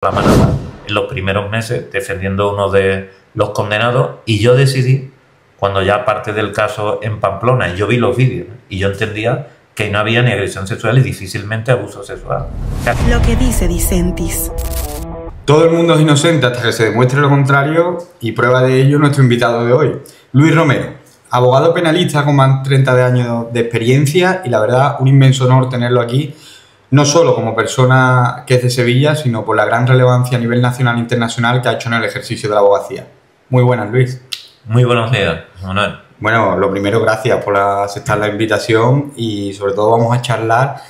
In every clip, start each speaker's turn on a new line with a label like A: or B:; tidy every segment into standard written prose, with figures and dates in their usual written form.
A: la manada en los primeros meses defendiendo a uno de los condenados, y yo decidí, cuando ya parte del caso en Pamplona, y yo vi los vídeos y yo entendía que no había ni agresión sexual y difícilmente abuso sexual.
B: Lo que dice Disentis.
C: Todo el mundo es inocente hasta que se demuestre lo contrario, y prueba de ello nuestro invitado de hoy, Luis Romero, abogado penalista con más de 30 años de experiencia, y la verdad un inmenso honor tenerlo aquí, no solo como persona que es de Sevilla, sino por la gran relevancia a nivel nacional e internacional que ha hecho en el ejercicio de la abogacía. Muy buenas, Luis.
A: Muy buenos días, Manuel.
C: Bueno, lo primero, gracias por aceptar la invitación, y sobre todo vamos a charlar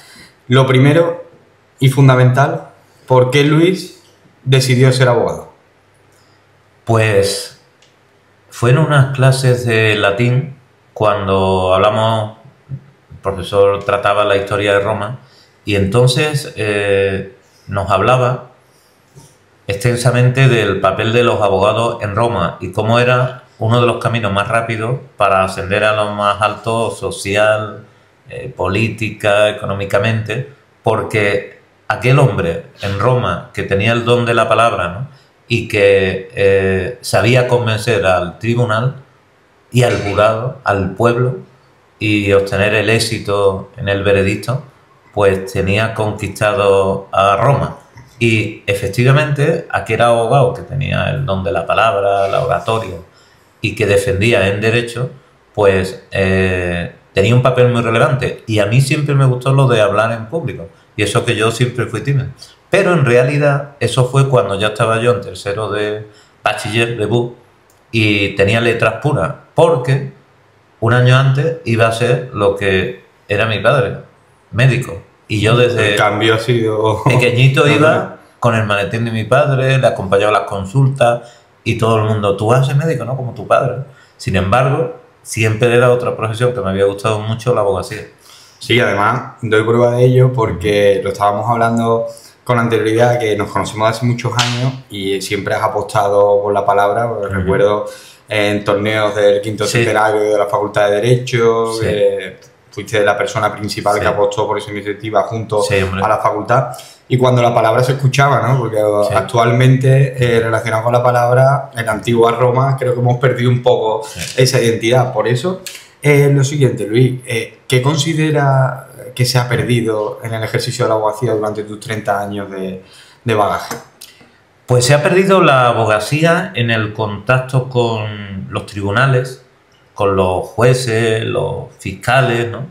C: lo primero y fundamental, ¿por qué Luis decidió ser abogado?
A: Pues fue en unas clases de latín cuando hablamos, el profesor trataba la historia de Roma, y entonces nos hablaba extensamente del papel de los abogados en Roma y cómo era uno de los caminos más rápidos para ascender a lo más alto social, política, económicamente, porque aquel hombre en Roma que tenía el don de la palabra, ¿no?, y que sabía convencer al tribunal y al jurado, al pueblo, y obtener el éxito en el veredicto, pues tenía conquistado a Roma. Y efectivamente aquel abogado que tenía el don de la palabra, la oratoria, y que defendía en derecho, pues tenía un papel muy relevante. Y a mí siempre me gustó lo de hablar en público, y eso que yo siempre fui tímido. Pero en realidad eso fue cuando ya estaba yo en tercero de bachiller de BUP y tenía letras puras, porque un año antes iba a ser lo que era mi padre, médico. Y yo desde
C: el cambio ha sido
A: pequeñito iba con el maletín de mi padre, le acompañaba a las consultas, y todo el mundo, tú vas a ser médico, ¿no?, como tu padre. Sin embargo, siempre era otra profesión que me había gustado mucho, la abogacía.
C: Sí, además doy prueba de ello porque lo estábamos hablando con anterioridad, que nos conocemos hace muchos años y siempre has apostado por la palabra. Recuerdo en torneos del quinto centenario de la Facultad de Derecho, fuiste la persona principal que apostó por esa iniciativa junto a la facultad, y cuando la palabra se escuchaba, ¿no?, porque actualmente relacionado con la palabra en la antigua Roma creo que hemos perdido un poco esa identidad. Por eso lo siguiente, Luis, ¿qué considera que se ha perdido en el ejercicio de la abogacía durante tus 30 años de bagaje?
A: Pues se ha perdido la abogacía en el contacto con los tribunales, con los jueces, los fiscales, ¿no?,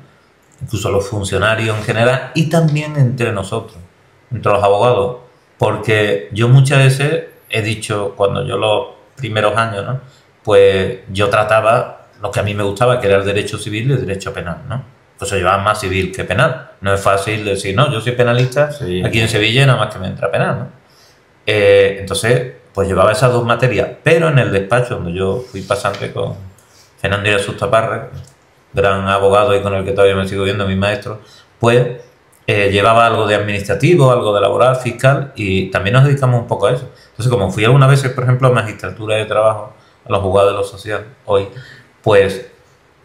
A: incluso los funcionarios en general, y también entre nosotros, entre los abogados, porque yo muchas veces he dicho, cuando yo los primeros años, ¿no?, pues yo trataba lo que a mí me gustaba, que era el derecho civil y el derecho penal, ¿no? Pues se llevaba más civil que penal. No es fácil decir, no, yo soy penalista aquí en Sevilla, nada más que me entra penal, ¿no? Entonces, pues llevaba esas dos materias, pero en el despacho donde yo fui pasante con Fernando Irasus Taparra, gran abogado y con el que todavía me sigo viendo, mi maestro, pues llevaba algo de administrativo, algo de laboral, fiscal, y también nos dedicamos un poco a eso. Entonces, como fui algunas veces, por ejemplo, a magistratura de trabajo, a los juzgados de lo social, hoy, pues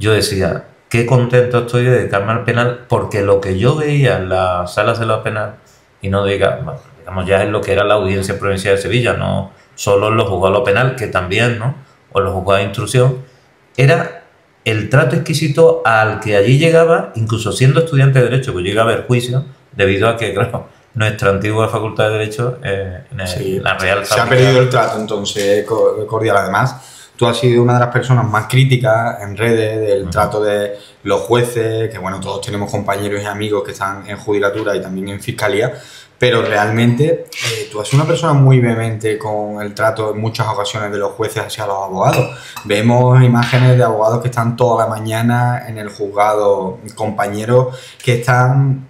A: yo decía, qué contento estoy de dedicarme al penal, porque lo que yo veía en las salas de lo penal, y no digamos ya en lo que era la Audiencia Provincial de Sevilla, no solo en los juzgados de lo penal, que también, ¿no?, o en los juzgados de instrucción, era el trato exquisito al que allí llegaba, incluso siendo estudiante de Derecho, pues llegaba a haber juicio, debido a que, claro, nuestra antigua Facultad de Derecho, la Real Fábrica,
C: se ha perdido el trato, entonces, cordial. Además, tú has sido una de las personas más críticas en redes del trato de los jueces, que bueno, todos tenemos compañeros y amigos que están en judicatura y también en fiscalía, pero realmente tú has sido una persona muy vehemente con el trato en muchas ocasiones de los jueces hacia los abogados. Vemos imágenes de abogados que están toda la mañana en el juzgado, compañeros que están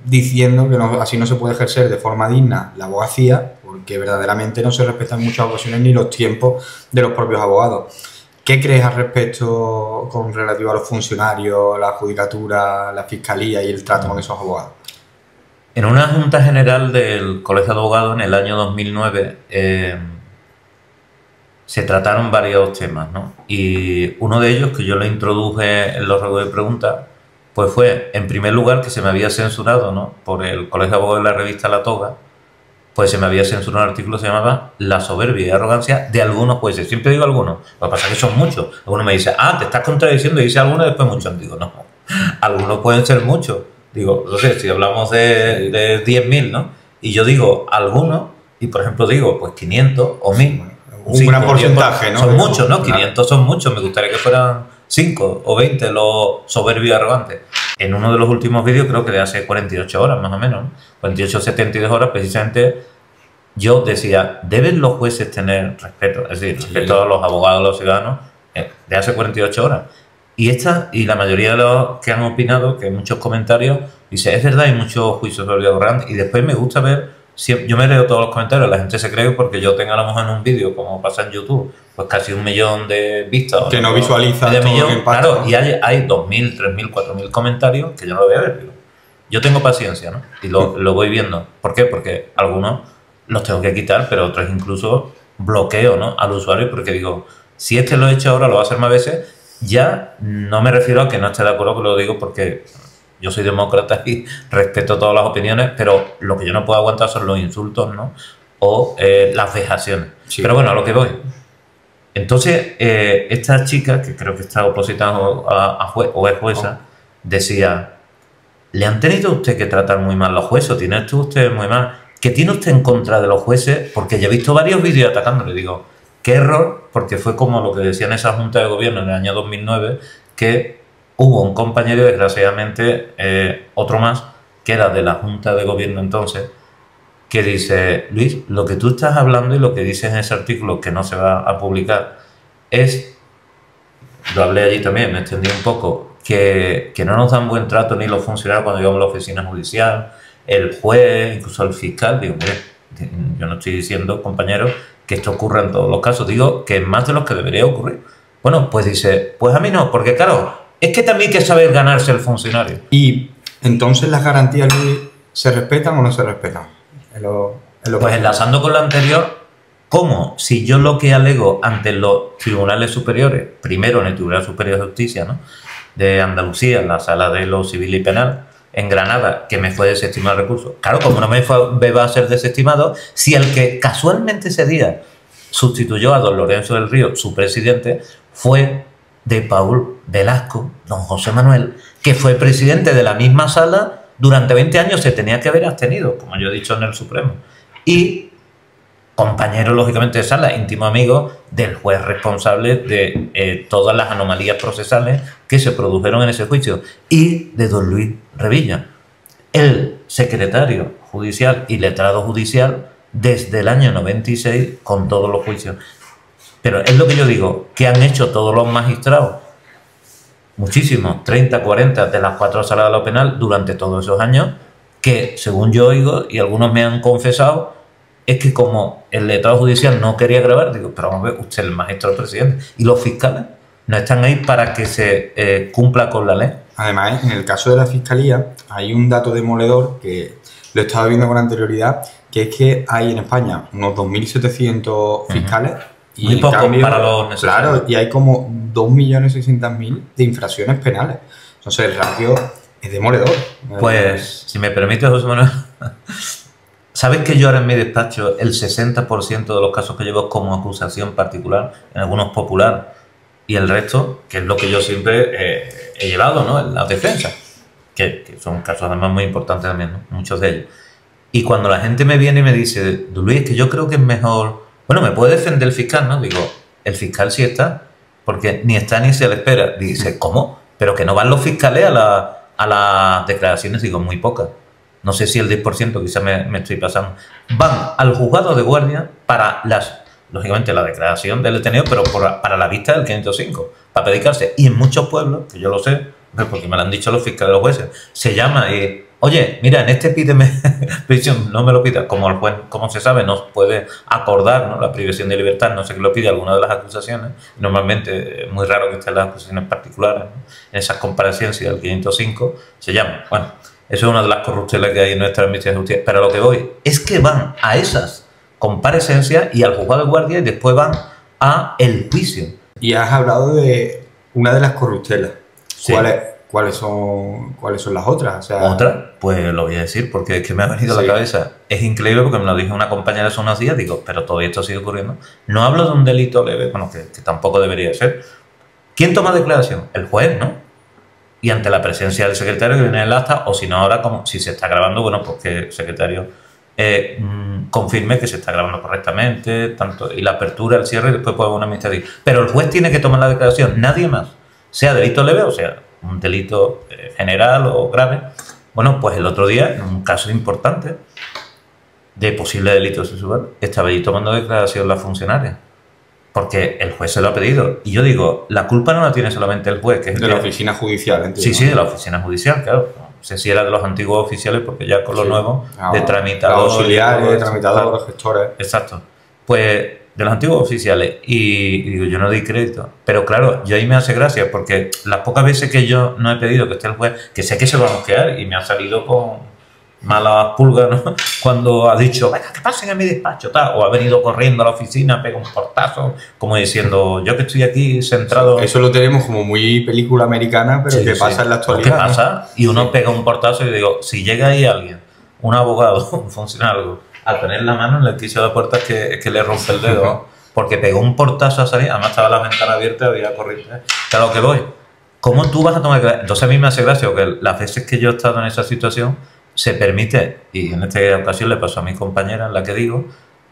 C: diciendo que así no se puede ejercer de forma digna la abogacía, porque verdaderamente no se respetan en muchas ocasiones ni los tiempos de los propios abogados. ¿Qué crees al respecto con relativo a los funcionarios, la judicatura, la fiscalía y el trato con esos abogados?
A: En una Junta General del Colegio de Abogados en el año 2009 se trataron varios temas, ¿no? Y uno de ellos, que yo lo introduje en los ruegos de preguntas, pues fue, en primer lugar, que se me había censurado, ¿no?, por el Colegio de Abogados de la revista La Toga, pues se me había censurado un artículo que se llamaba La soberbia y arrogancia de algunos jueces. Siempre digo algunos, lo que pasa es que son muchos. Algunos me dicen, te estás contradiciendo, y dice algunos y después muchos. Digo, no, algunos pueden ser muchos. Digo, no sé, si hablamos de 10.000, ¿no? Y yo digo algunos, y por ejemplo digo, pues 500 o 1.000.
C: Un gran porcentaje, ¿no?
A: Son muchos, ¿no? 500 son muchos, me gustaría que fueran 5 o 20 los soberbios y arrogantes. En uno de los últimos vídeos, creo que de hace 48 horas más o menos, ¿no? 48 o 72 horas, precisamente yo decía, ¿deben los jueces tener respeto? Es decir, respeto a los abogados, a los ciudadanos, de hace 48 horas. Y la mayoría de los que han opinado, que en muchos comentarios, dice, es verdad, hay muchos juicios sobre arrogantes, y después me gusta ver. Yo me leo todos los comentarios, la gente se cree porque yo tenga a lo mejor en un vídeo, como pasa en YouTube, pues casi 1 millón de vistas.
C: Que no visualiza todo
A: millón,
C: el impacto,
A: claro,
C: ¿no?
A: y hay 2.000, 3.000, 4.000 comentarios que yo no lo voy a ver. Digo, yo tengo paciencia, ¿no? Y lo voy viendo. ¿Por qué? Porque algunos los tengo que quitar, pero otros incluso bloqueo, ¿no?, al usuario, porque digo, si este lo he hecho ahora, lo va a hacer más veces. Ya no me refiero a que no esté de acuerdo, que lo digo porque yo soy demócrata y respeto todas las opiniones, pero lo que yo no puedo aguantar son los insultos, ¿no?, o las vejaciones. Sí. Pero bueno, a lo que voy. Entonces, esta chica, que creo que está opositando a juez o es jueza, decía, ¿le han tenido usted que tratar muy mal los jueces? ¿Tiene usted muy mal? ¿Qué tiene usted en contra de los jueces? Porque ya he visto varios vídeos atacándole. Digo, qué error, porque fue como lo que decía en esa Junta de Gobierno en el año 2009, que hubo un compañero, desgraciadamente, otro más, que era de la Junta de Gobierno entonces, que dice, Luis, lo que tú estás hablando y lo que dices en ese artículo que no se va a publicar es, lo hablé allí también, me extendí un poco, que no nos dan buen trato ni los funcionarios cuando llegamos a la oficina judicial, el juez, incluso el fiscal. Digo, mire, yo no estoy diciendo, compañeros, que esto ocurra en todos los casos, digo que es más de los que debería ocurrir. Bueno, pues dice, pues a mí no, porque claro, es que también hay que saber ganarse el funcionario.
C: Y entonces, ¿las garantías, Luis, se respetan o no se respetan?
A: Pues enlazando con lo anterior, ¿cómo? Si yo lo que alego ante los tribunales superiores, primero en el Tribunal Superior de Justicia, ¿no?, de Andalucía, en la Sala de lo Civil y Penal, en Granada, que me fue desestimado el recurso. Claro, como no me va a ser desestimado, si el que casualmente ese día sustituyó a don Lorenzo del Río, su presidente, fue de Paul Velasco, don José Manuel, que fue presidente de la misma sala durante 20 años, se tenía que haber abstenido, como yo he dicho en el Supremo. Y compañero, lógicamente, de sala, íntimo amigo del juez responsable de todas las anomalías procesales que se produjeron en ese juicio, y de don Luis Revilla, el secretario judicial y letrado judicial desde el año 96 con todos los juicios. Pero es lo que yo digo, que han hecho todos los magistrados, muchísimos, 30, 40 de las 4 salas de lo penal durante todos esos años, que según yo oigo, y algunos me han confesado, es que como el letrado judicial no quería grabar, digo, pero vamos a ver, usted es el magistrado presidente, y los fiscales no están ahí para que se cumpla con la ley.
C: Además, en el caso de la Fiscalía, hay un dato demoledor que lo estaba viendo con anterioridad, que es que hay en España unos 2.700 fiscales. Y
A: muy poco para los necesarios.
C: Claro, y hay como 2.600.000 de infracciones penales. Entonces el ratio es demoledor.
A: Pues, si me permite, José Manuel, ¿sabes que yo ahora en mi despacho el 60% de los casos que llevo como acusación particular, en algunos popular, y el resto, que es lo que yo siempre he llevado, ¿no?, en la defensa, que son casos además muy importantes también, ¿no?, muchos de ellos? Y cuando la gente me viene y me dice, Luis, es que yo creo que es mejor... Bueno, me puede defender el fiscal, ¿no? Digo, el fiscal sí está, porque ni está ni se le espera. Dice, ¿cómo? Pero que no van los fiscales a las declaraciones. Digo, muy pocas. No sé si el 10%, quizás me estoy pasando. Van al juzgado de guardia para lógicamente, la declaración del detenido, pero para la vista del 505, para predicarse. Y en muchos pueblos, que yo lo sé, porque me lo han dicho los fiscales, los jueces, se llama y... Oye, mira, en este pídeme prisión, no me lo pida. Como el juez, como se sabe, no puede acordar, ¿no?, la privación de libertad, no sé qué lo pide alguna de las acusaciones. Normalmente es muy raro que estén las acusaciones particulares, ¿no?, en esas comparecencias del 505 se llama. Bueno, eso es una de las corruptelas que hay en nuestra administración de justicia. Pero lo que voy es que van a esas comparecencias y al juzgado de guardia y después van a el juicio.
C: Y has hablado de una de las corruptelas.
A: Sí.
C: ¿cuáles son las otras? O sea,
A: ¿Otra? Pues lo voy a decir porque es que me ha venido a la cabeza. Es increíble porque me lo dijo una compañera hace unos días, digo, pero todo esto sigue ocurriendo. No hablo de un delito leve, bueno, que tampoco debería ser. ¿Quién toma declaración? El juez, ¿no? Y ante la presencia del secretario que viene en el acta, o si no ahora, como si se está grabando, bueno, pues que el secretario confirme que se está grabando correctamente, tanto y la apertura, el cierre, y después puede haber una amnistía. Pero el juez tiene que tomar la declaración, nadie más. Sea delito leve o sea un delito general o grave. Bueno, pues el otro día, en un caso importante de posible delito sexual, estaba allí tomando declaración la funcionaria. Porque el juez se lo ha pedido. Y yo digo, la culpa no la tiene solamente el juez. Que es
C: de la oficina judicial, entiendo.
A: Sí, sí, de la oficina judicial, claro. No sé si era de los antiguos oficiales, porque ya con los nuevos, de tramitadores...
C: auxiliares, tramitadores, gestores...
A: Exacto. Pues de los antiguos oficiales. Y digo, yo no doy crédito. Pero claro, yo ahí me hace gracia, porque las pocas veces que yo no he pedido que esté el juez, que sé que se va a mosquear, y me ha salido con malas pulgas, ¿no? Cuando ha dicho, venga, que pasen a mi despacho, tal, o ha venido corriendo a la oficina, pega un portazo, como diciendo, yo que estoy aquí centrado...
C: Eso lo tenemos como muy película americana, pero ¿qué pasa en la actualidad?
A: ¿Qué pasa? Y uno pega un portazo y digo, si llega ahí alguien, un abogado, un funcionario, a tener la mano en el quicio de la puerta es que le rompe el dedo, porque pegó un portazo a salir, además estaba la ventana abierta y había corriente. Claro que voy. ¿Cómo tú vas a tomar...? Entonces a mí me hace gracia, porque las veces que yo he estado en esa situación, se permite, y en esta ocasión le pasó a mi compañera, en la que digo,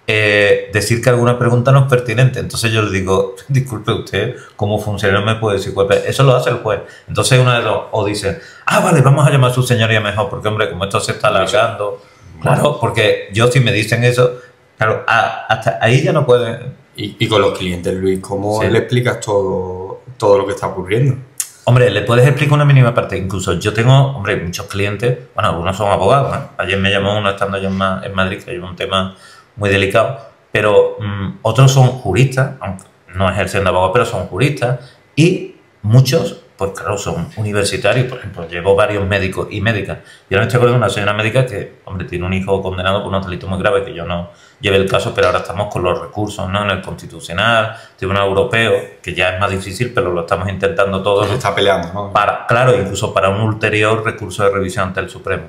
A: decir que alguna pregunta no es pertinente. Entonces yo le digo, disculpe usted, como funcionario me puede decir, pues eso lo hace el juez. Entonces una de dos, o dice, vale, vamos a llamar a su señoría mejor, porque hombre, como esto se está alargando. Claro, porque yo si me dicen eso, claro, hasta ahí ya no puede...
C: Y con los clientes, Luis, ¿cómo le explicas todo lo que está ocurriendo?
A: Hombre, le puedes explicar una mínima parte. Incluso yo tengo, hombre, muchos clientes, bueno, algunos son abogados, ¿no? Ayer me llamó uno estando yo en Madrid, que hay un tema muy delicado, pero otros son juristas, aunque no ejercen de abogado, pero son juristas, y muchos, pues claro, son universitarios. Por ejemplo, llevo varios médicos y médicas. Y ahora me estoy acordando de una señora médica que, hombre, tiene un hijo condenado por unos delitos muy graves, que yo no llevé el caso, pero ahora estamos con los recursos, ¿no? En el Constitucional, Tribunal Europeo, que ya es más difícil, pero lo estamos intentando todos.
C: Se está peleando, ¿no?
A: Claro, incluso para un ulterior recurso de revisión ante el Supremo.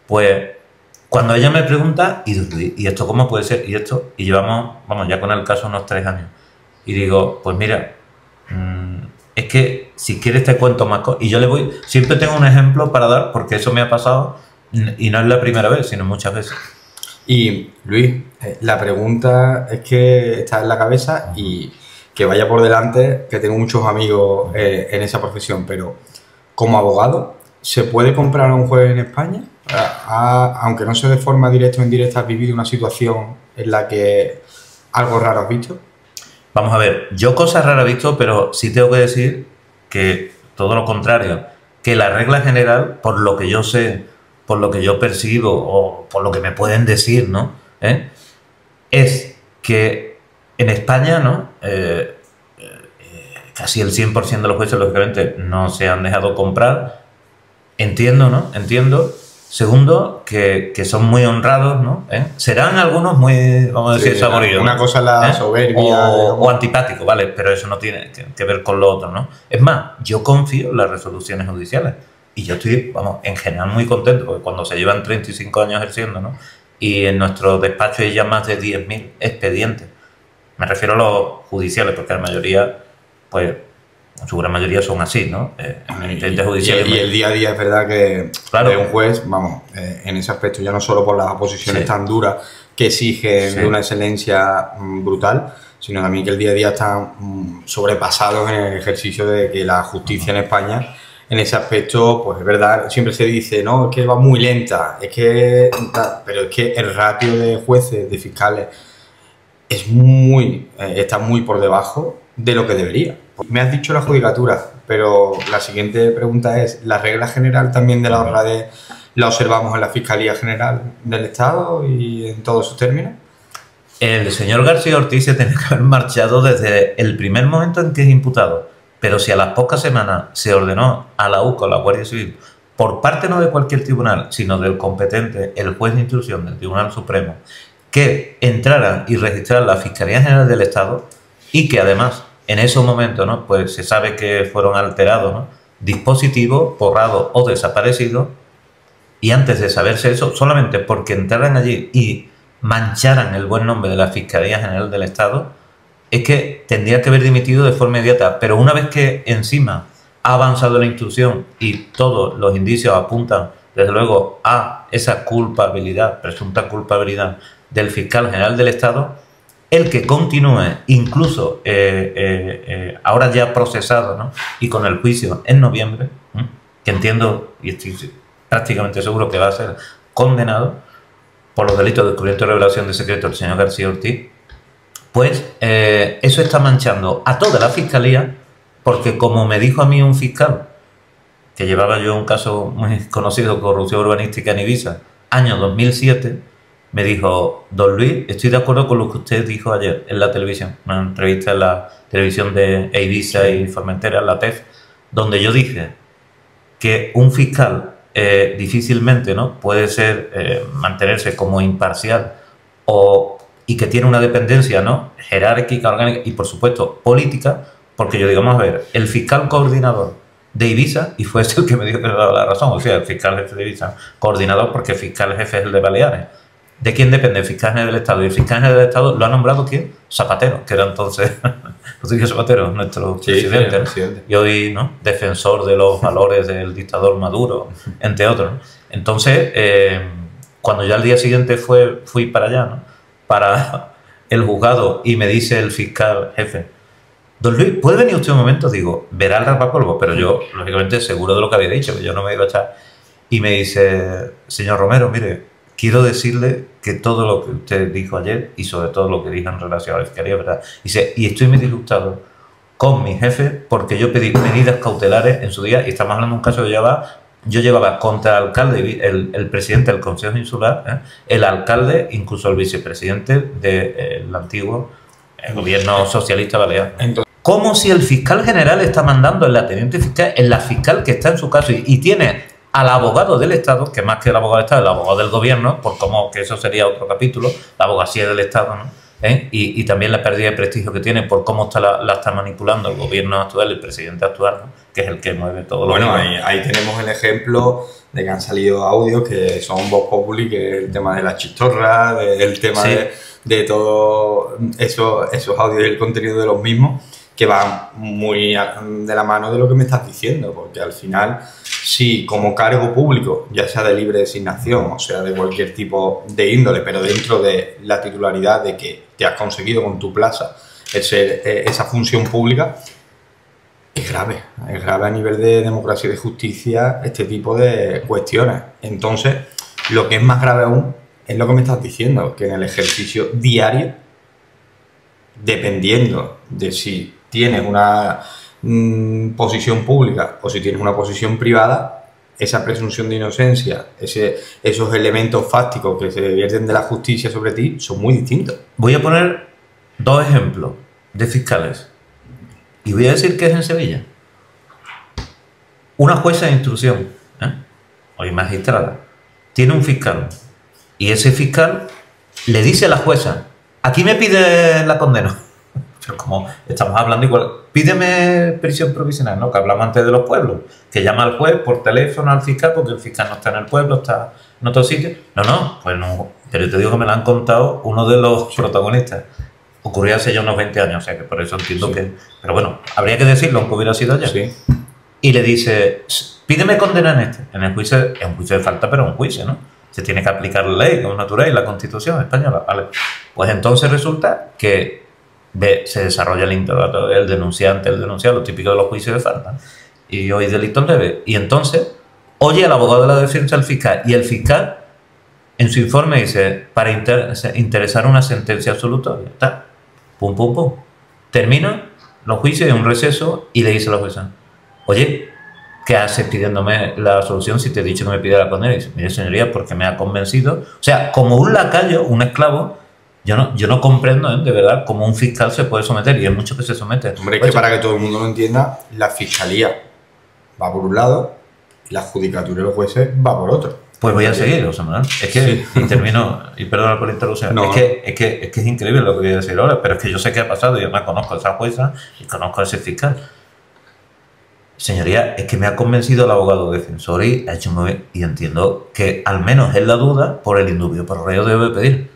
A: Pues cuando ella me pregunta, ¿y esto cómo puede ser? Y esto, y llevamos, vamos, ya con el caso unos 3 años. Y digo, pues mira, es que si quieres te cuento más cosas. Y yo le voy, siempre tengo un ejemplo para dar, porque eso me ha pasado, y no es la primera vez, sino muchas veces.
C: Y Luis, la pregunta es que está en la cabeza y que vaya por delante, que tengo muchos amigos en esa profesión, pero como abogado, ¿se puede comprar a un juez en España? Aunque no sea de forma directa o indirecta, ¿has vivido una situación en la que algo raro has visto?
A: Vamos a ver, yo cosas raras he visto, pero sí tengo que decir que todo lo contrario, que la regla general, por lo que yo sé, por lo que yo percibo o por lo que me pueden decir, ¿no? Es que en España, ¿no? Casi el 100% de los jueces, lógicamente, no se han dejado comprar. Entiendo, ¿no? Entiendo. Segundo, que son muy honrados, ¿no? Serán algunos muy, vamos a decir, saboríos.
C: Una cosa es la soberbia.
A: O antipático, ¿vale? Pero eso no tiene que ver con lo otro, ¿no? Es más, yo confío en las resoluciones judiciales. Y yo estoy, vamos, en general muy contento, porque cuando se llevan 35 años ejerciendo, ¿no? Y en nuestro despacho hay ya más de 10.000 expedientes. Me refiero a los judiciales, porque la mayoría, pues, su gran mayoría son así, ¿no? Expedientes judiciales.
C: Y el día a día es verdad que
A: claro,
C: de un juez, vamos, en ese aspecto, ya no solo por las oposiciones tan duras que exigen de una excelencia brutal, sino también que el día a día están sobrepasados en el ejercicio de que la justicia en España, en ese aspecto, pues es verdad, siempre se dice, no, es que va muy lenta, pero es que el ratio de jueces, de fiscales, está muy por debajo de lo que debería. Me has dicho la judicatura, pero la siguiente pregunta es, ¿la regla general también de la honradez la observamos en la Fiscalía General del Estado y en todos sus términos?
A: El señor García Ortiz se tenía que haber marchado desde el primer momento en que es imputado. Pero si a las pocas semanas se ordenó a la UCO, a la Guardia Civil, por parte no de cualquier tribunal, sino del competente, el juez de instrucción del Tribunal Supremo, que entraran y registraran la Fiscalía General del Estado y que además en esos momentos, ¿no? Pues se sabe que fueron alterados, ¿no? dispositivos borrados o desaparecidos, y antes de saberse eso, solamente porque entraran allí y mancharan el buen nombre de la Fiscalía General del Estado, es que tendría que haber dimitido de forma inmediata. Pero una vez que encima ha avanzado la instrucción y todos los indicios apuntan, desde luego, a esa culpabilidad, presunta culpabilidad del fiscal general del Estado, el que continúe, incluso ahora ya procesado, ¿no?, y con el juicio en noviembre, que entiendo y estoy prácticamente seguro que va a ser condenado por los delitos de descubrimiento y revelación de secreto del señor García Ortiz, pues eso está manchando a toda la Fiscalía, porque como me dijo a mí un fiscal, que llevaba yo un caso muy conocido de corrupción urbanística en Ibiza, año 2007, me dijo: don Luis, estoy de acuerdo con lo que usted dijo ayer en la televisión, una entrevista en la televisión de Ibiza y Formentera, en la TEF, donde yo dije que un fiscal difícilmente, ¿no?, puede ser mantenerse como imparcial y que tiene una dependencia, ¿no?, jerárquica, orgánica y, por supuesto, política, porque yo digo, vamos a ver, el fiscal coordinador de Ibiza, y fue ese el que me dijo que me daba la razón, o sea, el fiscal jefe de Ibiza, coordinador porque el fiscal jefe es el de Baleares. ¿De quién depende? El fiscal general del Estado. Y el fiscal general del Estado lo ha nombrado ¿quién? Zapatero, que era entonces, Rodrigo Zapatero, nuestro presidente, presidente. Y hoy, ¿no?, defensor de los valores del dictador Maduro, entre otros, ¿no? Entonces, cuando ya al día siguiente fui para allá, ¿no?, para el juzgado, y me dice el fiscal jefe: don Luis, ¿puede venir usted un momento? Digo, verá el rapapolvo, pero yo, lógicamente, seguro de lo que había dicho, que yo no me iba a echar. Y me dice: señor Romero, mire, quiero decirle que todo lo que usted dijo ayer, y sobre todo lo que dijo en relación a la Fiscalía, ¿verdad? Dice, y estoy muy disgustado con mi jefe porque yo pedí medidas cautelares en su día, y estamos hablando de un caso que yo llevaba contra el alcalde, el presidente del Consejo Insular, el alcalde, incluso el vicepresidente del antiguo gobierno socialista balear. Como si el fiscal general está mandando en la teniente fiscal, en la fiscal que está en su caso, y tiene al abogado del Estado, que más que el abogado del Estado, el abogado del gobierno, por como que eso sería otro capítulo, la abogacía del Estado, ¿no? Y también la pérdida de prestigio que tiene por cómo la está manipulando el gobierno actual, el presidente actual, ¿no?, que es el que mueve todo lo
C: bueno, ahí tenemos el ejemplo de que han salido audios que son vox populi, que es el tema de la chistorra, el tema de todo esos audios y el contenido de los mismos, que van muy de la mano de lo que me estás diciendo, porque al final, si como cargo público, ya sea de libre designación, o sea, de cualquier tipo de índole, pero dentro de la titularidad de que te has conseguido con tu plaza el ser esa función pública, es grave a nivel de democracia y de justicia este tipo de cuestiones. Entonces, lo que es más grave aún es lo que me estás diciendo, que en el ejercicio diario, dependiendo de si tienes una posición pública o si tienes una posición privada, esa presunción de inocencia, esos elementos fácticos que se vierten de la justicia sobre ti son muy distintos.
A: Voy a poner dos ejemplos de fiscales y voy a decir que es en Sevilla. Una jueza de instrucción, o magistrada, tiene un fiscal y ese fiscal le dice a la jueza: aquí me pide la condena. Pero como estamos hablando igual, pídeme prisión provisional, ¿no?, que hablamos antes de los pueblos, que llama al juez por teléfono al fiscal porque el fiscal no está en el pueblo, está en otro sitio. No, pues no, pero te digo que me lo han contado uno de los protagonistas. Ocurrió hace ya unos 20 años, o sea que por eso entiendo que... Pero bueno, habría que decirlo, aunque hubiera sido allá.
C: Sí.
A: Y le dice: pídeme condena en este. En el juicio, es un juicio de falta, pero es un juicio, ¿no? Se tiene que aplicar la ley, como natural, y la Constitución española, ¿vale? Pues entonces resulta que se desarrolla el interrogatorio del denunciante, el denunciado, lo típico de los juicios de falta, y hoy delitos leves. Y entonces oye al abogado de la defensa, al fiscal, y el fiscal en su informe dice: para interesar una sentencia absolutoria, está, pum, pum, pum. Termina los juicios en un receso y le dice a la jueza: oye, ¿qué haces pidiéndome la absolución si te he dicho que me pida la condena? Y dice: mire, señoría, porque me ha convencido. O sea, como un lacayo, un esclavo. Yo no comprendo, de verdad, cómo un fiscal se puede someter, y hay muchos que se someten.
C: Hombre, es que para que todo el mundo lo entienda, la fiscalía va por un lado y la judicatura y los jueces va por otro.
A: Pues voy a seguir, José Manuel. Es que, sí. Y termino, y perdona por la interrupción,
C: no.
A: es que es increíble lo que voy a decir ahora, pero es que yo sé qué ha pasado, y además conozco a esa jueza y conozco a ese fiscal. señoría, es que me ha convencido el abogado defensor y ha hecho muy bien. Y entiendo que al menos en la duda, por el indubio por reo debe pedir.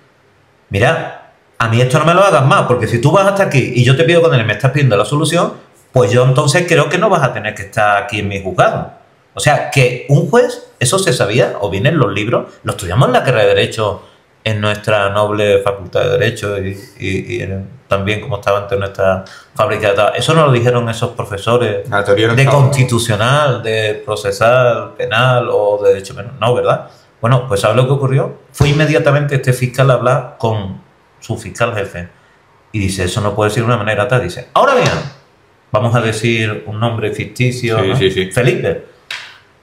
A: Mira, a mí esto no me lo hagas más, porque si tú vas hasta aquí y yo te pido con él y me estás pidiendo la solución, pues yo entonces creo que no vas a tener que estar aquí en mi juzgado. O sea, que un juez, eso se sabía, o bien en los libros, lo estudiamos en la carrera de Derecho, en nuestra noble facultad de Derecho también como estaba antes nuestra fábrica de tabaco. Eso nos lo dijeron esos profesores de constitucional, de procesal, penal o de derecho penal. No, ¿verdad? Bueno, pues ¿sabes lo que ocurrió? Fue inmediatamente este fiscal a hablar con su fiscal jefe y dice, eso no puede ser de una manera tal. Dice, ahora bien, vamos a decir un nombre ficticio,
C: sí,
A: ¿no?
C: Sí, sí.
A: Felipe.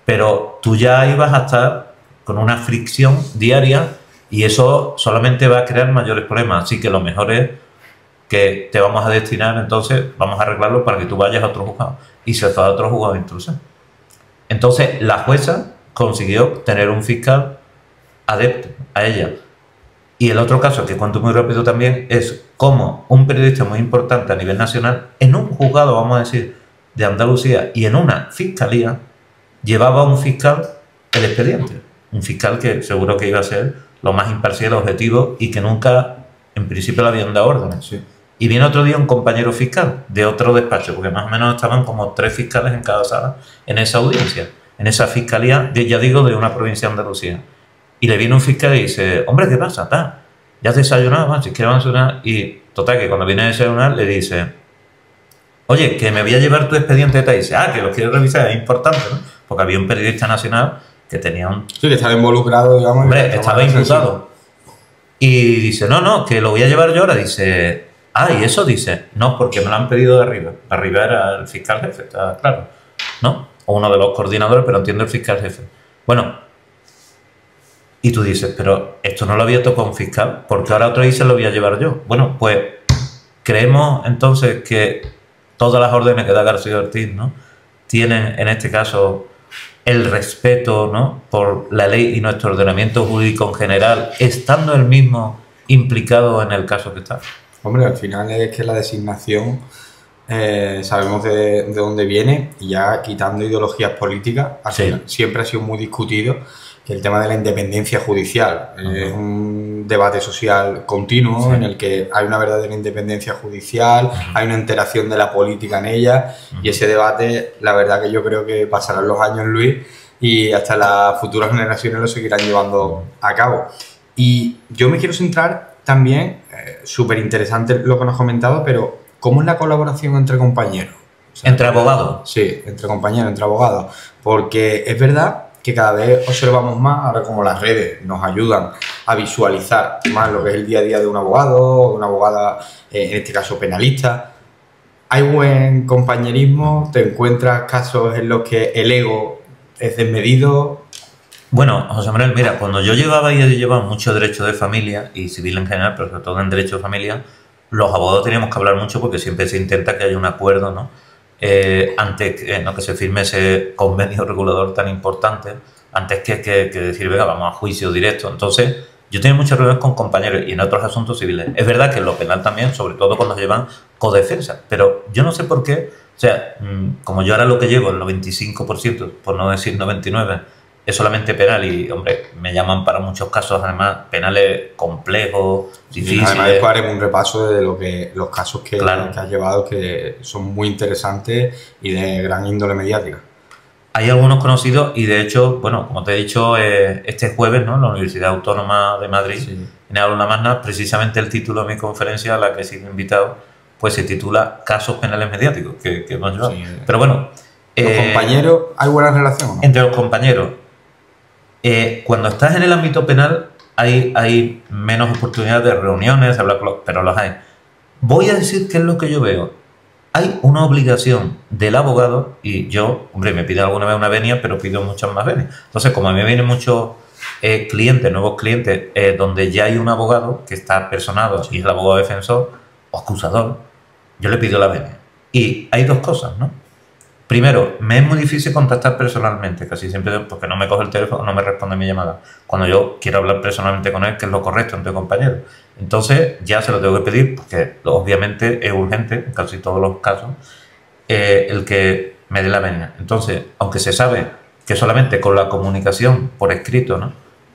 A: Pero tú ya ibas a estar con una fricción diaria y eso solamente va a crear mayores problemas. Así que lo mejor es que te vamos a destinar, entonces vamos a arreglarlo para que tú vayas a otro juzgado. Y se fue a otro juzgado de instrucción. Entonces la jueza consiguió tener un fiscal adepto a ella. Y el otro caso que cuento muy rápido también es cómo un periodista muy importante a nivel nacional, en un juzgado, vamos a decir, de Andalucía y en una fiscalía, llevaba un fiscal el expediente. Un fiscal que seguro que iba a ser lo más imparcial, objetivo y que nunca, en principio, le habían dado órdenes.
C: Sí.
A: Y viene otro día un compañero fiscal de otro despacho, porque más o menos estaban como 3 fiscales en cada sala en esa audiencia, en esa fiscalía, ya digo, de una provincia de Andalucía. Y le viene un fiscal y dice, hombre, ¿qué pasa? ¿Ya has desayunado? Si quieres desayunar. Y total, que cuando viene a desayunar le dice, oye, que me voy a llevar tu expediente. Y dice, que lo quieres revisar, es importante, ¿no? Porque había un periodista nacional que tenía un...
C: Sí, que estaba involucrado, digamos.
A: Hombre, estaba imputado. Y dice, no, que lo voy a llevar yo ahora. Dice, y eso dice, no, porque me lo han pedido de arriba. Arriba era el fiscal jefe, está claro, ¿no? O uno de los coordinadores, pero entiendo el fiscal jefe. Bueno, y tú dices, pero esto no lo había tocado un fiscal, porque ahora otro dice lo voy a llevar yo. Bueno, pues creemos entonces que todas las órdenes que da García Ortiz, ¿no?, tienen en este caso el respeto, ¿no?, por la ley y nuestro ordenamiento jurídico en general, estando él mismo implicado en el caso que está.
C: Hombre, al final es que la designación sabemos de dónde viene y ya quitando ideologías políticas, al final siempre ha sido muy discutido que el tema de la independencia judicial es un debate social continuo en el que hay una verdadera independencia judicial, hay una interacción de la política en ella y ese debate, la verdad que yo creo que pasarán los años, Luis, y hasta las futuras generaciones lo seguirán llevando a cabo. Y yo me quiero centrar también, súper interesante lo que nos has comentado, pero ¿cómo es la colaboración entre compañeros? O sea,
A: ¿entre abogados?
C: Sí, entre compañeros, entre abogados, porque es verdad que cada vez observamos más, ahora como las redes nos ayudan a visualizar más lo que es el día a día de un abogado o de una abogada, en este caso penalista. Hay buen compañerismo, te encuentras casos en los que el ego es desmedido.
A: Bueno, José Manuel, mira, cuando yo llevaba y he llevado mucho derecho de familia y civil en general, pero sobre todo en derecho de familia, los abogados teníamos que hablar mucho porque siempre se intenta que haya un acuerdo, ¿no?, antes que se firme ese convenio regulador tan importante, antes que decir, venga, vamos a juicio directo. Entonces, yo tengo muchas reuniones con compañeros y en otros asuntos civiles. Es verdad que en lo penal también, sobre todo cuando se llevan codefensa, pero yo no sé por qué, o sea, como yo ahora lo que llevo, el 95%, por no decir 99%, es solamente penal y, hombre, me llaman para muchos casos, además, penales complejos, difíciles.
C: Además, después haremos un repaso de los casos que has llevado, que son muy interesantes y de gran índole mediática.
A: Hay algunos conocidos y, de hecho, bueno, como te he dicho, este jueves, ¿no?, en la Universidad Autónoma de Madrid, en Aula Magna, precisamente el título de mi conferencia, a la que he sido invitado, pues se titula Casos penales mediáticos, que hemos llevado. Sí. Pero bueno...
C: ¿Los compañeros, hay buena relación o no?
A: Entre los compañeros. Cuando estás en el ámbito penal hay menos oportunidades de reuniones, de hablar con pero los hay. Voy a decir qué es lo que yo veo. Hay una obligación del abogado, y yo, hombre, me piden alguna vez una venia, pero pido muchas más venias. Entonces, como a mí me vienen muchos clientes, nuevos clientes, donde ya hay un abogado que está personado y es el abogado defensor o acusador, yo le pido la venia. Y hay dos cosas, ¿no? Primero, me es muy difícil contactar personalmente, casi siempre porque no me coge el teléfono, no me responde mi llamada. Cuando yo quiero hablar personalmente con él, que es lo correcto entre compañeros. Entonces, ya se lo tengo que pedir, porque obviamente es urgente, en casi todos los casos, el que me dé la venia. Entonces, aunque se sabe que solamente con la comunicación por escrito, ¿no?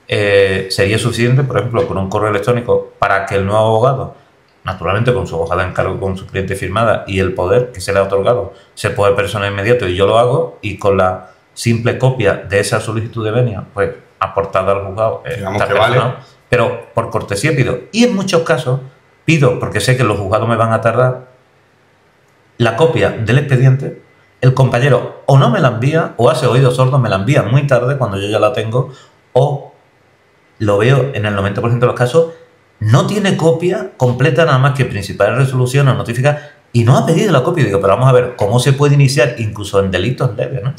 A: Sería suficiente, por ejemplo, con un correo electrónico para que el nuevo abogado, naturalmente con su hoja de encargo, con su cliente firmada y el poder que se le ha otorgado, se puede personar inmediato y yo lo hago, y con la simple copia de esa solicitud de venia, pues aportada al juzgado,
C: digamos que vale.
A: Pero por cortesía pido. Y en muchos casos pido, porque sé que los juzgados me van a tardar, la copia del expediente. El compañero o no me la envía, o hace oídos sordos, me la envía muy tarde cuando yo ya la tengo, o lo veo en el 90% de los casos, no tiene copia completa, nada más que principales resoluciones, notifica, y no ha pedido la copia. Y digo, pero vamos a ver, ¿cómo se puede iniciar, incluso en delitos leves, ¿no?,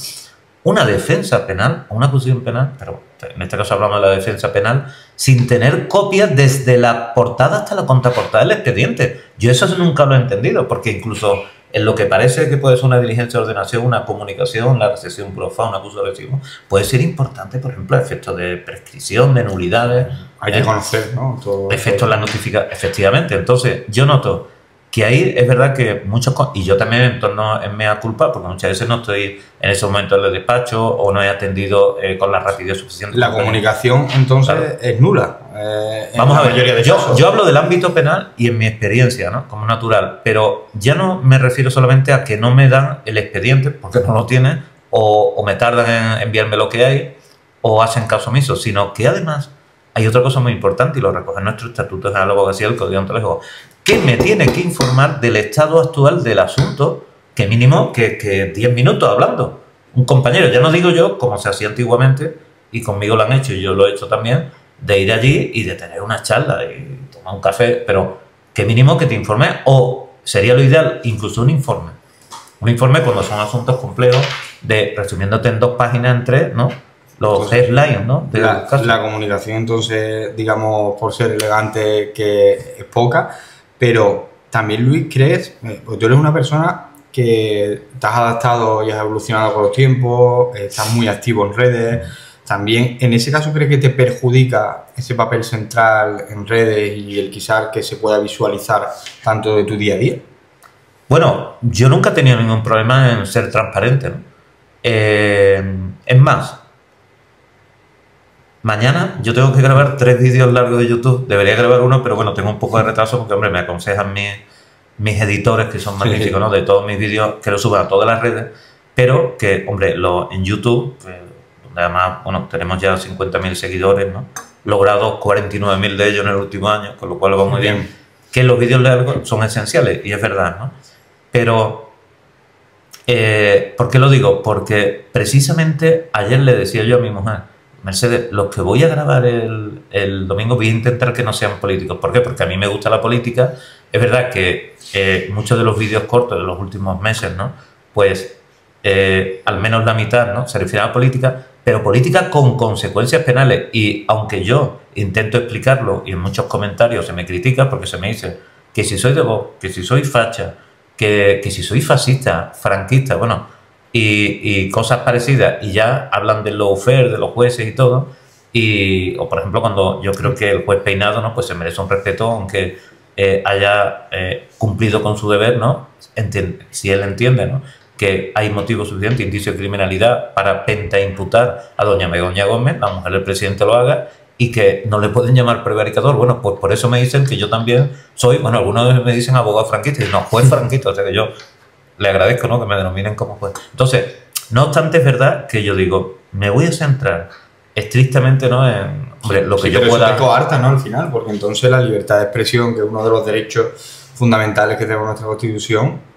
A: una defensa penal o una acusación penal, pero en este caso hablamos de la defensa penal, sin tener copia desde la portada hasta la contraportada del expediente? Yo eso nunca lo he entendido, porque incluso en lo que parece que puede ser una diligencia de ordenación, una comunicación, la recepción profa, un acuso recibo, puede ser importante, por ejemplo, efectos de prescripción, de nulidades.
C: Hay que conocer, ¿no?
A: Efectos la notificación, efectivamente. Entonces, yo noto que ahí es verdad que muchos, y yo también en torno en mea culpa, porque muchas veces no estoy en ese momento en el despacho o no he atendido con la rapidez suficiente.
C: La comunicación, entonces, claro, es nula.
A: Vamos a ver, yo hablo del ámbito penal y en mi experiencia, ¿no?, como natural, pero ya no me refiero solamente a que no me dan el expediente porque no lo tienen, o me tardan en enviarme lo que hay, o hacen caso omiso, sino que además hay otra cosa muy importante, y lo recoge en nuestro estatuto de la abogacía, el Código Deontológico, que me tiene que informar del estado actual del asunto, que mínimo que 10 minutos hablando. Un compañero, ya no digo yo, como se hacía antiguamente, y conmigo lo han hecho y yo lo he hecho también, de ir allí y de tener una charla y tomar un café, pero que mínimo que te informe, o sería lo ideal, incluso un informe. Un informe cuando son asuntos complejos, de resumiéndote en 2 páginas, en 3, ¿no?, los headlines, ¿no?,
C: la comunicación, entonces, digamos, por ser elegante, que es poca. Pero también, Luis, ¿crees? Pues tú eres una persona que te has adaptado y has evolucionado con los tiempos, estás muy activo en redes. También, en ese caso, ¿crees que te perjudica ese papel central en redes y el quizás que se pueda visualizar tanto de tu día a día?
A: Bueno, yo nunca he tenido ningún problema en ser transparente, ¿no? Es más, mañana yo tengo que grabar 3 vídeos largos de YouTube. Debería grabar uno, pero bueno, tengo un poco de retraso porque, hombre, me aconsejan mis editores, que son magníficos, ¿no?, de todos mis vídeos, que los suban a todas las redes, pero que, hombre, en YouTube, donde además, bueno, tenemos ya 50.000 seguidores, ¿no?, logrados 49.000 de ellos en el último año, con lo cual va muy bien, que los vídeos largos son esenciales, y es verdad, ¿no? Pero, ¿por qué lo digo? Porque precisamente ayer le decía yo a mi mujer, Mercedes, los que voy a grabar el domingo voy a intentar que no sean políticos. ¿Por qué? Porque a mí me gusta la política. Es verdad que muchos de los vídeos cortos de los últimos meses, ¿no?, pues al menos la mitad, ¿no?, se refiere a política, pero política con consecuencias penales. Y aunque yo intento explicarlo y en muchos comentarios se me critica porque se me dice que si soy de Vox, que si soy facha, que si soy fascista, franquista, bueno, y cosas parecidas, y ya hablan del lawfare, de los jueces y todo, o por ejemplo cuando yo creo que el juez Peinado, ¿no?, pues se merece un respeto, aunque haya cumplido con su deber, ¿no?, si él entiende, ¿no?, que hay motivo suficiente, indicio de criminalidad para pentaimputar a doña Begoña Gómez, la mujer del presidente, lo haga, y que no le pueden llamar prevaricador. Bueno, pues por eso me dicen que yo también soy, bueno, algunos me dicen abogado franquista, y no, juez franquista, o sea que yo le agradezco, ¿no?, que me denominen como juez. Entonces, no obstante, es verdad que yo digo, me voy a centrar estrictamente, ¿no?, en, hombre, lo que yo pueda...
C: Eso te coarta, ¿no?, al final, porque entonces la libertad de expresión, que es uno de los derechos fundamentales que tenemos en nuestra Constitución,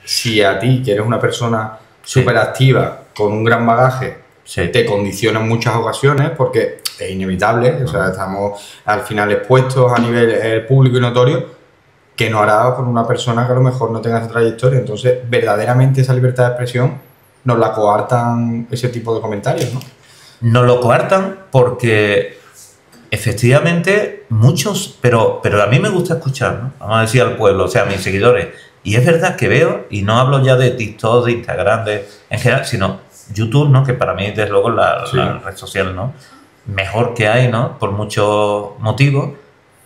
C: si a ti, que eres una persona súper activa, con un gran bagaje, te condiciona en muchas ocasiones, porque es inevitable, o sea, estamos al final expuestos a nivel público y notorio, que no hará con una persona que a lo mejor no tenga esa trayectoria. Entonces, verdaderamente esa libertad de expresión nos la coartan ese tipo de comentarios, ¿no?
A: Nos lo coartan porque efectivamente muchos, pero a mí me gusta escuchar, ¿no?, vamos a decir al pueblo, o sea, a mis seguidores, y es verdad que veo, y no hablo ya de TikTok, de Instagram, en general, sino YouTube, ¿no?, que para mí desde luego es la red social, ¿no?, mejor que hay, ¿no?, por muchos motivos.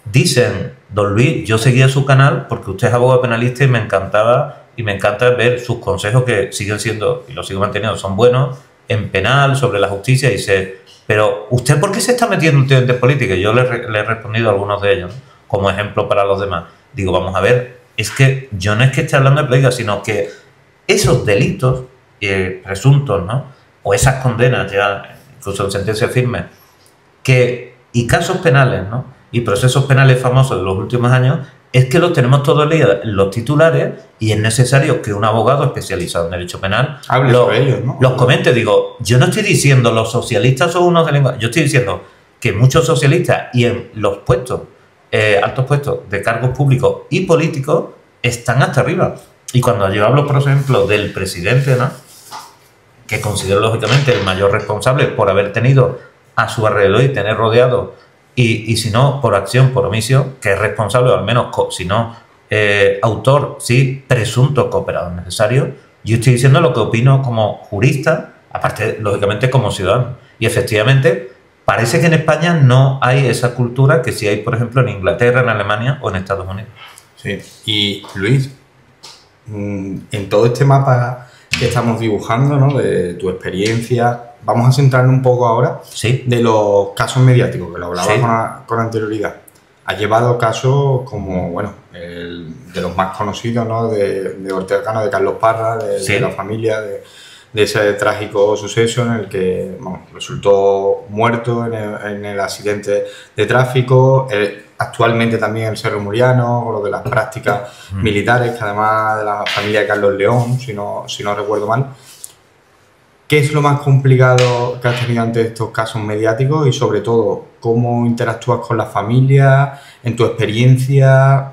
A: Dicen, don Luis, yo seguía su canal porque usted es abogado penalista y me encantaba y me encanta ver sus consejos que siguen siendo, y lo sigo manteniendo, son buenos en penal, sobre la justicia, y sé, pero ¿usted por qué se está metiendo últimamente en política? Y yo le he respondido a algunos de ellos, ¿no? Como ejemplo para los demás. Digo, vamos a ver, es que yo no es que esté hablando de política, sino que esos delitos presuntos, ¿no? O esas condenas ya, incluso en sentencias firmes, y casos penales, ¿no? Y procesos penales famosos de los últimos años, es que los tenemos todos leídos en los titulares y es necesario que un abogado especializado en derecho penal los comente. Digo, yo no estoy diciendo los socialistas son unos delincuentes, yo estoy diciendo que muchos socialistas y en los puestos, altos puestos de cargos públicos y políticos están hasta arriba. Y cuando yo hablo, por ejemplo, del presidente, ¿no? Que considero lógicamente el mayor responsable por haber tenido a su alrededor y tener rodeado, y si no, por acción, por omisión, que es responsable, o al menos, si no, autor, sí, presunto cooperador necesario, yo estoy diciendo lo que opino como jurista, aparte, lógicamente, como ciudadano. Y efectivamente, parece que en España no hay esa cultura que sí hay, por ejemplo, en Inglaterra, en Alemania o en Estados Unidos.
C: Sí, y Luis, en todo este mapa que estamos dibujando, ¿no? De tu experiencia, vamos a centrarnos un poco ahora de los casos mediáticos, que lo hablaba con anterioridad. Has llevado casos como, bueno, de los más conocidos, ¿no? De Ortega Cano, de Carlos Parra, de la familia, de ese trágico suceso en el que resultó muerto en el accidente de tráfico. Actualmente también el Cerro Muriano, con lo de las prácticas militares, que además de la familia de Carlos León, si no recuerdo mal. ¿Qué es lo más complicado que has tenido ante estos casos mediáticos y, sobre todo, cómo interactúas con la familia, en tu experiencia,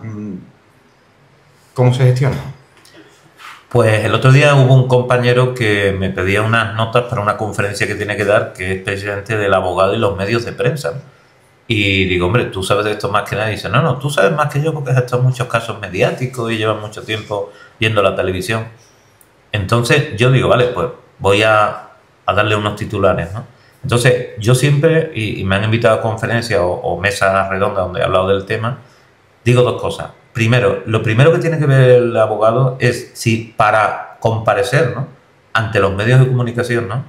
C: cómo se gestiona?
A: Pues el otro día hubo un compañero que me pedía unas notas para una conferencia que tiene que dar, que es presidente del abogado y los medios de prensa. Y digo, hombre, tú sabes de esto más que nadie. Y dice, no, tú sabes más que yo porque has estado en muchos casos mediáticos y llevas mucho tiempo viendo la televisión. Entonces yo digo, vale, pues voy a darle unos titulares, ¿no? Entonces yo siempre, y me han invitado a conferencias o mesas redondas donde he hablado del tema, digo dos cosas. Primero, lo primero que tiene que ver el abogado es si para comparecer, ¿no? Ante los medios de comunicación, ¿no?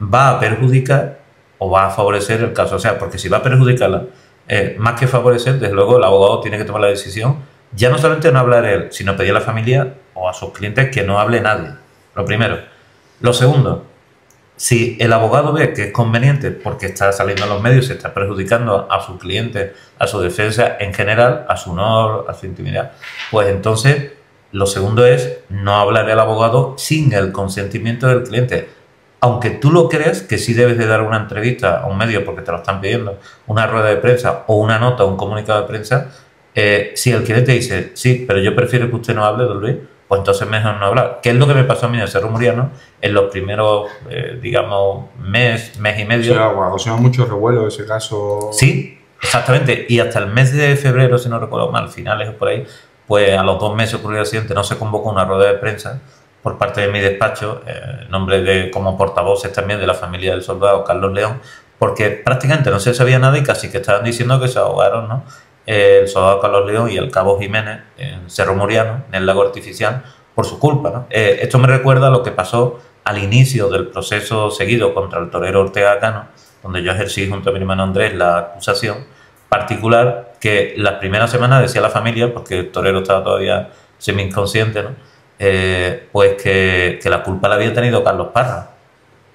A: Va a perjudicar o va a favorecer el caso. O sea, porque si va a perjudicarla, más que favorecer, desde luego el abogado tiene que tomar la decisión, ya no solamente no hablar él, sino pedir a la familia o a sus clientes que no hable nadie. Lo primero. Lo segundo, si el abogado ve que es conveniente porque está saliendo en los medios, se está perjudicando a sus clientes, a su defensa en general, a su honor, a su intimidad, pues entonces lo segundo es no hablar el abogado sin el consentimiento del cliente. Aunque tú lo creas que sí debes de dar una entrevista a un medio porque te lo están pidiendo, una rueda de prensa o una nota o un comunicado de prensa, si el cliente dice, sí, pero yo prefiero que usted no hable, don Luis, pues entonces mejor no hablar. ¿Qué es lo que me pasó a mí en el Cerro Muriano en los primeros, digamos, mes y medio?
C: O sea, mucho revuelo ese caso.
A: Sí, exactamente. Y hasta el mes de febrero, si no recuerdo mal, finales o por ahí, pues a los 2 meses ocurrió el accidente, no se convocó una rueda de prensa por parte de mi despacho, en nombre de, como portavoces también de la familia del soldado Carlos León, porque prácticamente no se sabía nada y casi que estaban diciendo que se ahogaron, ¿no? El soldado Carlos León y el cabo Jiménez en Cerro Muriano, en el lago artificial, por su culpa, ¿no? Esto me recuerda a lo que pasó al inicio del proceso seguido contra el torero Ortega Cano, donde yo ejercí junto a mi hermano Andrés la acusación particular, que la primera semana decía la familia, porque el torero estaba todavía semi-inconsciente, ¿no? Pues que la culpa la había tenido Carlos Parra,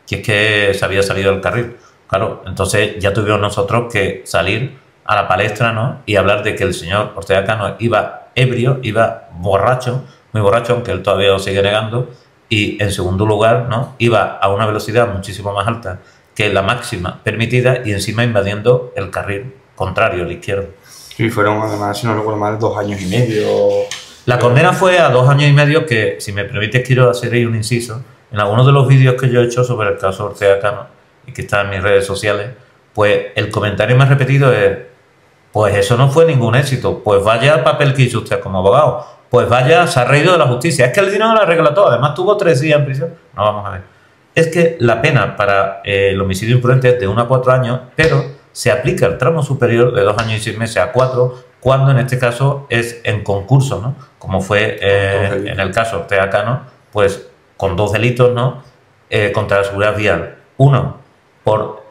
A: que es que se había salido del carril. Claro, entonces ya tuvimos nosotros que salir a la palestra, ¿no? Y hablar de que el señor Ortega Cano iba ebrio, iba borracho, muy borracho, aunque él todavía lo sigue negando, y en segundo lugar, ¿no? Iba a una velocidad muchísimo más alta que la máxima permitida y encima invadiendo el carril contrario, el izquierdo.
C: Sí, fueron además, si no recuerdo mal, 2 años y medio.
A: La condena fue a 2 años y medio, que, si me permites, quiero hacer ahí un inciso. En algunos de los vídeos que yo he hecho sobre el caso Ortega Cano, y que están en mis redes sociales, pues el comentario más repetido es: pues eso no fue ningún éxito, pues vaya el papel que hizo usted como abogado, pues vaya, se ha reído de la justicia, es que el dinero lo arregla todo, además tuvo 3 días en prisión. No, vamos a ver. Es que la pena para el homicidio imprudente es de 1 a 4 años, pero se aplica el tramo superior de 2 años y 6 meses a 4 cuando en este caso es en concurso, ¿no? Como fue en el caso Ortega Cano, pues con 2 delitos, ¿no? Contra la seguridad vial. Uno, por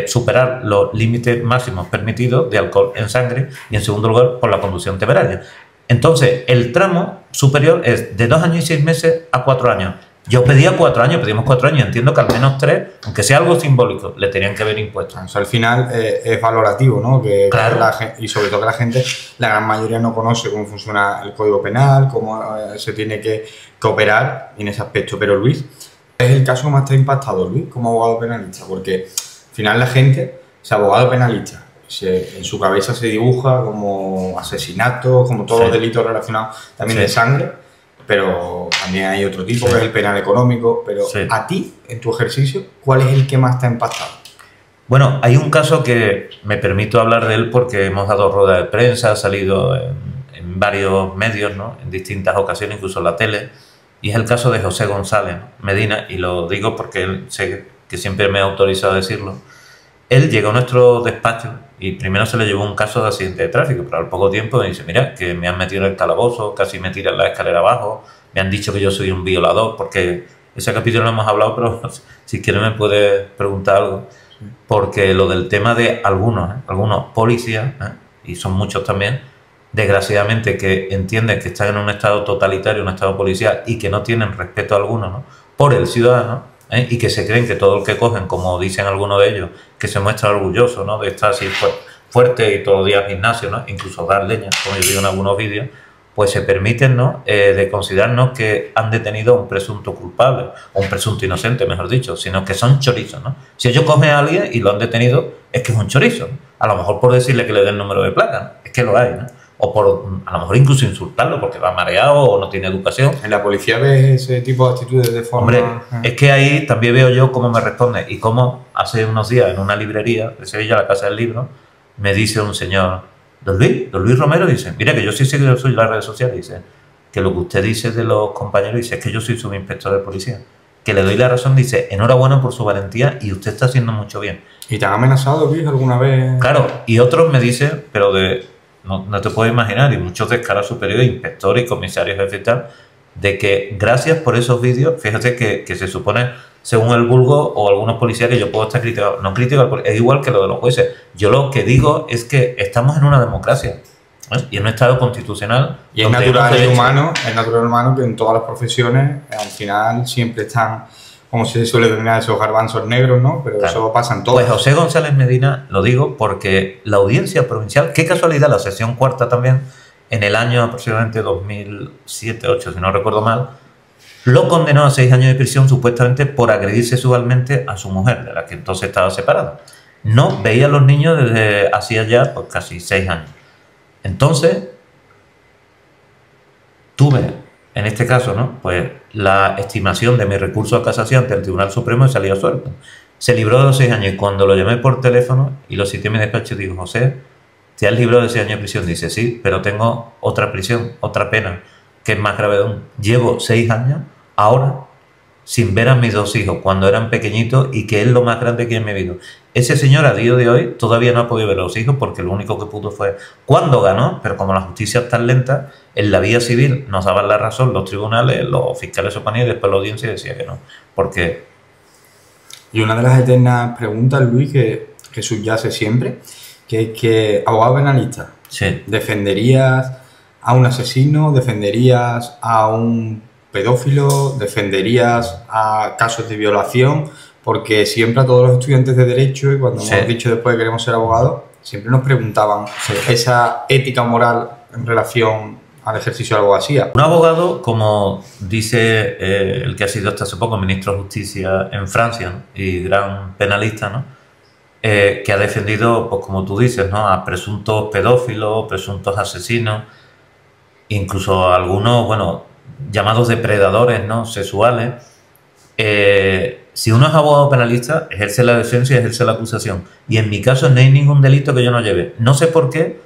A: superar los límites máximos permitidos de alcohol en sangre, y en segundo lugar, por la conducción temeraria. Entonces, el tramo superior es de 2 años y 6 meses a 4 años. Yo pedía 4 años, pedimos 4 años, entiendo que al menos 3, aunque sea algo simbólico, le tenían que haber impuesto.
C: O sea, al final es valorativo, ¿no?
A: Claro.
C: Y sobre todo que la gente, la gran mayoría no conoce cómo funciona el Código Penal, cómo se tiene que operar en ese aspecto. Pero Luis, es el caso que más te ha impactado, Luis, como abogado penalista, porque al final la gente, ese abogado penalista, en su cabeza se dibuja como asesinatos, como todos los delitos relacionados también de sangre, pero también hay otro tipo, que es el penal económico. Pero a ti, en tu ejercicio, ¿cuál es el que más te ha impactado?
A: Bueno, hay un caso que me permito hablar de él porque hemos dado rueda de prensa, ha salido en varios medios, ¿no? En distintas ocasiones, incluso en la tele, y es el caso de José González Medina, y lo digo porque él, sé que siempre me ha autorizado a decirlo. Él llegó a nuestro despacho y primero se le llevó un caso de accidente de tráfico, pero al poco tiempo me dice, mira, que me han metido en el calabozo, casi me tiran la escalera abajo, me han dicho que yo soy un violador, porque ese capítulo no hemos hablado, pero si quieres me puedes preguntar algo, porque lo del tema de algunos policías, y son muchos también, desgraciadamente, que entienden que están en un estado totalitario, un estado policial, y que no tienen respeto alguno, ¿no?, por el ciudadano, y que se creen que todo el que cogen, como dicen algunos de ellos, que se muestra orgulloso, ¿no?, de estar así fuerte y todo el día al gimnasio, ¿no?, incluso dar leña, como yo digo en algunos vídeos, pues se permiten, ¿no?, de considerarnos que han detenido a un presunto culpable, o un presunto inocente, mejor dicho, sino que son chorizos, ¿no? Si ellos cogen a alguien y lo han detenido, es que es un chorizo, ¿no? A lo mejor por decirle que le den el número de placa, ¿no? Es que lo hay, ¿no? O por, a lo mejor incluso insultarlo porque va mareado o no tiene educación.
C: ¿En la policía ves ese tipo de actitudes de forma...?
A: Hombre, es que ahí también veo yo cómo me responde y cómo hace unos días en una librería de Sevilla, la Casa del Libro, me dice un señor, don Luis Romero, dice, mira que yo sí sé que yo soy de las redes sociales, dice, que lo que usted dice de los compañeros, dice, es que yo soy subinspector de policía, que le doy la razón, dice, enhorabuena por su valentía y usted está haciendo mucho bien.
C: ¿Y te han amenazado, Luis, alguna vez?
A: Claro, y otros me dicen, pero no te puedes imaginar, y muchos de escala superior, inspectores y comisarios jefes y tal, de que gracias por esos vídeos, fíjate que se supone, según el vulgo o algunos policías, que yo puedo estar criticado, no critico, es igual que lo de los jueces. Yo lo que digo es que estamos en una democracia, ¿eh?, y en un estado constitucional.
C: Y es natural y humano que en todas las profesiones al final siempre están, como se suele denominar, esos garbanzos negros, ¿no? Pero claro, eso pasa en todo.
A: Pues José González Medina, lo digo porque la audiencia provincial, qué casualidad, la sesión cuarta también, en el año aproximadamente 2007-2008, si no recuerdo mal, lo condenó a 6 años de prisión supuestamente por agredir sexualmente a su mujer, de la que entonces estaba separada. No veía a los niños desde hacía ya pues, casi 6 años. Entonces, tuve, en este caso, ¿no?, pues la estimación de mi recurso a casación ante el Tribunal Supremo y salió suelto. Se libró de los 6 años y cuando lo llamé por teléfono y lo cité en mi despacho, digo, José, ¿te has librado de 6 años de prisión? Dice, sí, pero tengo otra prisión, otra pena, que es más grave aún. Llevo 6 años ahora sin ver a mis 2 hijos cuando eran pequeñitos y que es lo más grande que he vivido. Ese señor a día de hoy todavía no ha podido ver a los hijos porque lo único que pudo fue cuando ganó, pero como la justicia es tan lenta, en la vía civil nos daban la razón los tribunales, los fiscales se oponían y después la audiencia decía que no. Porque...
C: Y una de las eternas preguntas, Luis, que subyace siempre, que es que, abogado penalista,
A: sí,
C: ¿defenderías a un asesino? ¿Defenderías a un pedófilo? ¿Defenderías a casos de violación? Porque siempre a todos los estudiantes de Derecho, y cuando hemos dicho después que queremos ser abogados, siempre nos preguntaban esa ética moral en relación al ejercicio de la abogacía.
A: Un abogado, como dice el que ha sido hasta hace poco ministro de Justicia en Francia, ¿no?, y gran penalista, ¿no?, que ha defendido, pues como tú dices, ¿no?, a presuntos pedófilos, presuntos asesinos, incluso a algunos, bueno, llamados depredadores, ¿no?, sexuales. Si uno es abogado penalista, ejerce la defensa y ejerce la acusación. Y en mi caso no hay ningún delito que yo no lleve. No sé por qué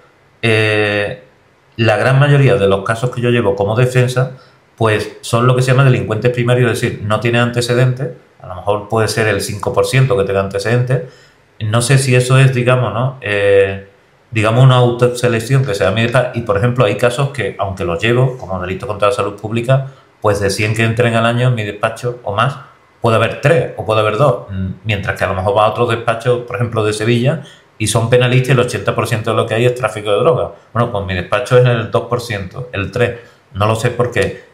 A: la gran mayoría de los casos que yo llevo como defensa, pues son lo que se llama delincuentes primarios, es decir, no tiene antecedentes, a lo mejor puede ser el 5% que tenga antecedentes. No sé si eso es, digamos, ¿no?, digamos, una autoselección que sea mi despacho. Y, por ejemplo, hay casos que, aunque los llevo, como delito contra la salud pública, pues de 100 que entren al año en mi despacho o más, puede haber 3 o puede haber 2, mientras que a lo mejor va a otros despachos, por ejemplo, de Sevilla, y son penalistas y el 80% de lo que hay es tráfico de drogas. Bueno, pues mi despacho es el 2%, el 3%. No lo sé por qué.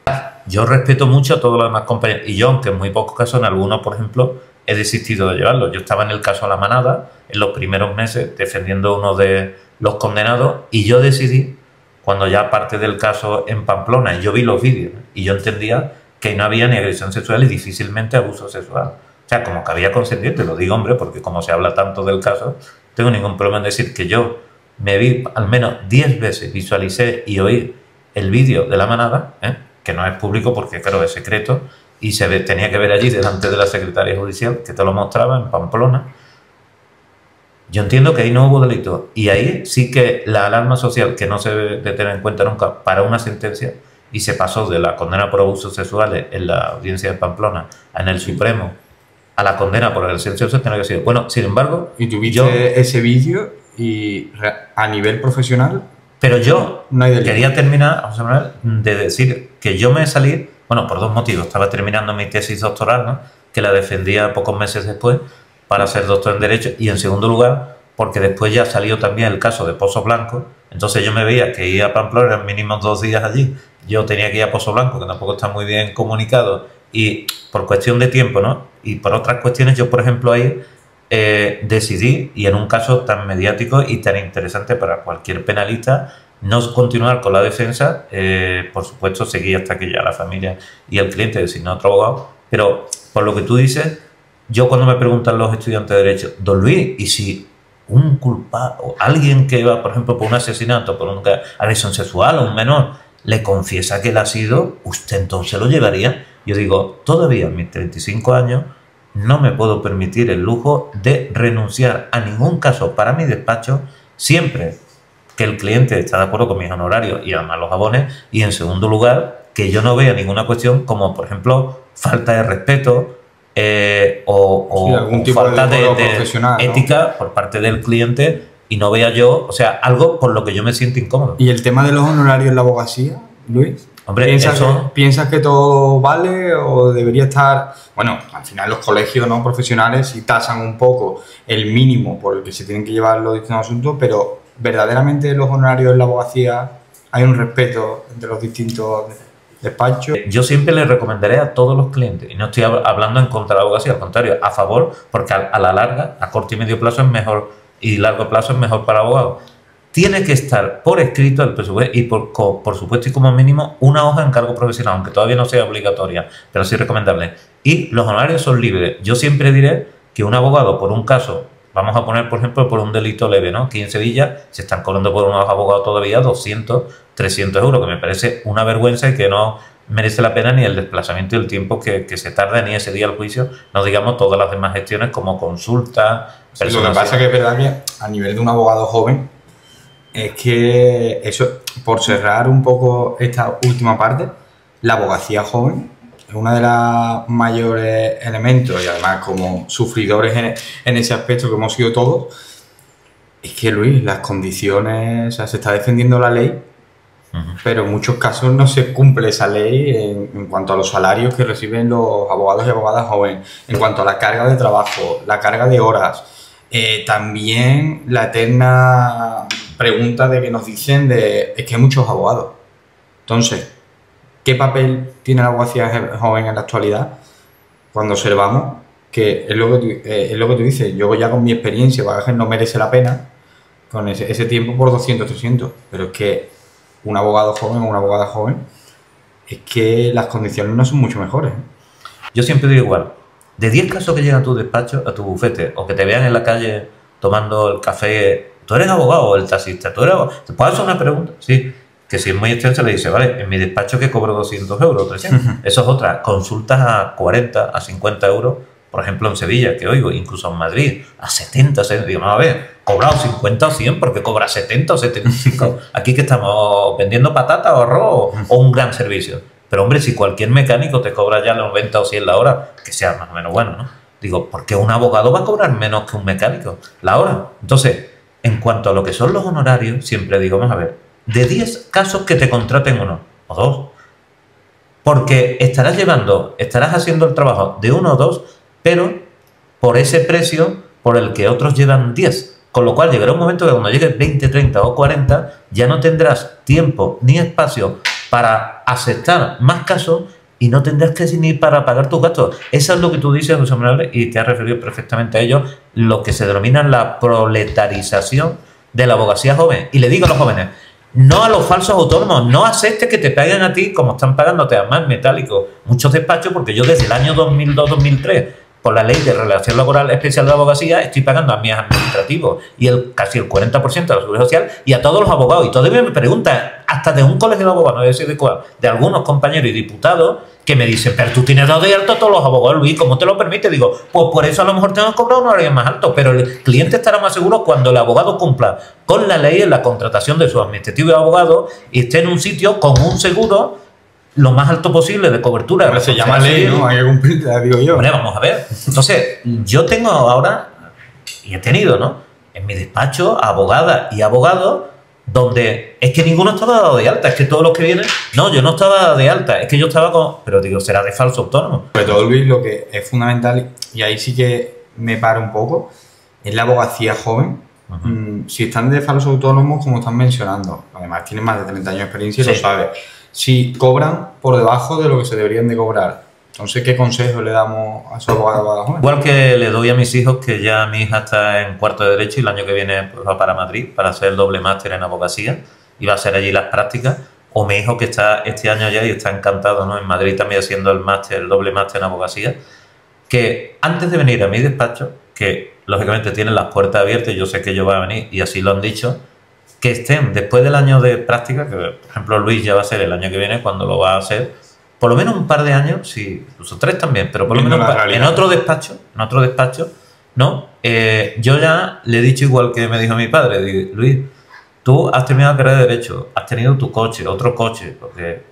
A: Yo respeto mucho a todos los demás compañeros. Y yo, aunque en muy pocos casos, en algunos, por ejemplo, he desistido de llevarlo. Yo estaba en el caso de La Manada, en los primeros meses, defendiendo a uno de los condenados, y yo decidí, cuando ya parte del caso en Pamplona, y yo vi los vídeos, y yo entendía que no había ni agresión sexual y difícilmente abuso sexual. O sea, como que había consentido, te lo digo, hombre, porque como se habla tanto del caso, tengo ningún problema en decir que yo me vi al menos 10 veces, visualicé y oí el vídeo de La Manada, que no es público porque, claro, es secreto, y tenía que ver allí delante de la secretaria judicial, que te lo mostraba en Pamplona. Yo entiendo que ahí no hubo delito, y ahí sí que la alarma social, que no se debe de tener en cuenta nunca para una sentencia, y se pasó de la condena por abusos sexuales en la audiencia de Pamplona en el Supremo a la condena por agresión sexual, tiene que ser. Bueno, sin embargo...
C: ¿Y tuviste ese vídeo y a nivel profesional?
A: Pero yo quería terminar, José Manuel, de decir que yo me salí, bueno, por 2 motivos. Estaba terminando mi tesis doctoral, ¿no?, que la defendía pocos meses después para ser doctor en Derecho, y en segundo lugar, porque después ya salió también el caso de Pozo Blanco. Entonces yo me veía que ir a Pamplona eran mínimo 2 días allí. Yo tenía que ir a Pozo Blanco, que tampoco está muy bien comunicado, y por cuestión de tiempo, ¿no?, y por otras cuestiones, yo, por ejemplo, ahí decidí, y en un caso tan mediático y tan interesante para cualquier penalista, no continuar con la defensa. Por supuesto, seguí hasta que ya la familia y el cliente designó otro abogado, pero por lo que tú dices, yo cuando me preguntan los estudiantes de Derecho, don Luis, ¿y si un culpable o alguien que va, por ejemplo, por un asesinato, por una agresión sexual o un menor, le confiesa que él ha sido, usted entonces lo llevaría? Yo digo, todavía en mis 35 años no me puedo permitir el lujo de renunciar a ningún caso para mi despacho, siempre que el cliente está de acuerdo con mis honorarios y además los abones, y en segundo lugar, que yo no vea ninguna cuestión como, por ejemplo, falta de respeto
C: algún tipo
A: falta de ética,
C: ¿no?,
A: por parte del cliente, y no vea yo, o sea, algo por lo que yo me siento incómodo.
C: ¿Y el tema de los honorarios en la abogacía, Luis?
A: Hombre,
C: ¿Piensas que todo vale o debería estar...? Bueno, al final los colegios no profesionales sí tasan un poco el mínimo por el que se tienen que llevar los distintos asuntos, pero ¿verdaderamente los honorarios en la abogacía hay un respeto entre los distintos despachos?
A: Yo siempre le recomendaré a todos los clientes, y no estoy hablando en contra de la abogacía, al contrario, a favor, porque a la larga, a corto y medio plazo es mejor, y largo plazo es mejor para abogados. Tiene que estar por escrito el presupuesto y por supuesto, y como mínimo, una hoja de encargo profesional, aunque todavía no sea obligatoria, pero sí recomendable. Y los honorarios son libres. Yo siempre diré que un abogado por un caso, vamos a poner, por ejemplo, por un delito leve, ¿no?, aquí en Sevilla se están cobrando por unos abogados todavía 200, 300 euros, que me parece una vergüenza y que no merece la pena ni el desplazamiento y el tiempo que se tarda ni ese día al juicio, no digamos todas las demás gestiones como consulta.
C: Sí, lo que pasa es que es verdad que a nivel de un abogado joven, es que eso, por cerrar un poco esta última parte, la abogacía joven es uno de los mayores elementos, y además como sufridores en ese aspecto que hemos sido todos. Es que, Luis, las condiciones, o sea, se está defendiendo la ley, pero en muchos casos no se cumple esa ley en cuanto a los salarios que reciben los abogados y abogadas jóvenes, en cuanto a la carga de trabajo, la carga de horas, también la eterna pregunta de que nos dicen es que hay muchos abogados. Entonces, ¿qué papel tiene la abogacía joven en la actualidad? Cuando observamos que es lo que tú dices, yo ya con mi experiencia, bagaje, no merece la pena con ese tiempo por 200, 300, pero es que un abogado joven o una abogada joven, es que las condiciones no son mucho mejores.
A: Yo siempre digo igual, de 10 casos que llegan a tu despacho, a tu bufete, o que te vean en la calle tomando el café, ¿tú eres abogado o el taxista? ¿Tú eres abogado? ¿Te puedo hacer una pregunta? Sí, que si es muy extensa le dice, vale, en mi despacho que cobro 200 euros, 300. Eso es otra, consultas a 40, a 50 euros, por ejemplo en Sevilla, que oigo, incluso en Madrid, a 70, 70, digo, no, a ver, cobrado 50 o 100 porque cobra 70 o 75. Aquí que estamos vendiendo patata o arroz o un gran servicio. Pero hombre, si cualquier mecánico te cobra ya 90 o 100 la hora, que sea más o menos bueno, ¿no? Digo, ¿por qué un abogado va a cobrar menos que un mecánico la hora? Entonces, en cuanto a lo que son los honorarios, siempre digo, vamos a ver, de 10 casos que te contraten uno o dos, porque estarás haciendo el trabajo de uno o dos, pero por ese precio por el que otros llevan 10. Con lo cual llegará un momento que cuando llegues 20, 30 o 40, ya no tendrás tiempo ni espacio para aceptar más casos y no tendrás que ni para pagar tus gastos. Eso es lo que tú dices, José Manuel, y te has referido perfectamente a ello, lo que se denomina la proletarización de la abogacía joven. Y le digo a los jóvenes, no a los falsos autónomos, no aceptes que te paguen a ti como están pagándote a más metálicos muchos despachos, porque yo desde el año 2002-2003, por la ley de relación laboral especial de la abogacía, estoy pagando a mis administrativos y casi el 40% de la seguridad social y a todos los abogados. Y todavía me preguntan, hasta de un colegio de abogados, no voy a decir de cuál, de algunos compañeros y diputados, que me dicen, pero tú tienes dado de alto a todos los abogados, Luis, ¿cómo te lo permite? Digo, pues por eso a lo mejor tengo que cobrar un horario más alto, pero el cliente estará más seguro cuando el abogado cumpla con la ley en la contratación de su administrativo y abogado y esté en un sitio con un seguro lo más alto posible de cobertura.
C: Pero se llama ley, ¿no? Hay que cumplirla, digo yo.
A: Hombre, vamos a ver. Entonces, yo tengo ahora, y he tenido, ¿no?, en mi despacho, abogadas y abogados, donde es que ninguno estaba dado de alta, es que todos los que vienen, no, yo no estaba de alta, es que yo estaba con, pero digo, será de falso autónomo.
C: Sobre todo, Luis, lo que es fundamental, y ahí sí que me paro un poco, es la abogacía joven. Si están de falsos autónomos, como están mencionando, además tienen más de 30 años de experiencia y
A: Sí.
C: lo sabes. Si cobran por debajo de lo que se deberían de cobrar, entonces, ¿qué consejo le damos a su abogado joven?
A: Igual que le doy a mis hijos, que ya mi hija está en cuarto de Derecho y el año que viene pues, va para Madrid para hacer el doble máster en abogacía y va a hacer allí las prácticas, o mi hijo que está este año ya y está encantado, ¿no?, en Madrid también haciendo el máster, el doble máster en abogacía, que antes de venir a mi despacho, que lógicamente tienen las puertas abiertas y yo sé que ellos van a venir y así lo han dicho, que estén después del año de práctica, que por ejemplo Luis ya va a ser el año que viene cuando lo va a hacer, por lo menos un par de años, sí, incluso 3 también, pero por lo menos en otro despacho, ¿no? Yo ya le he dicho igual que me dijo mi padre, digo, Luis, tú has terminado la carrera de Derecho, has tenido tu coche, otro coche, porque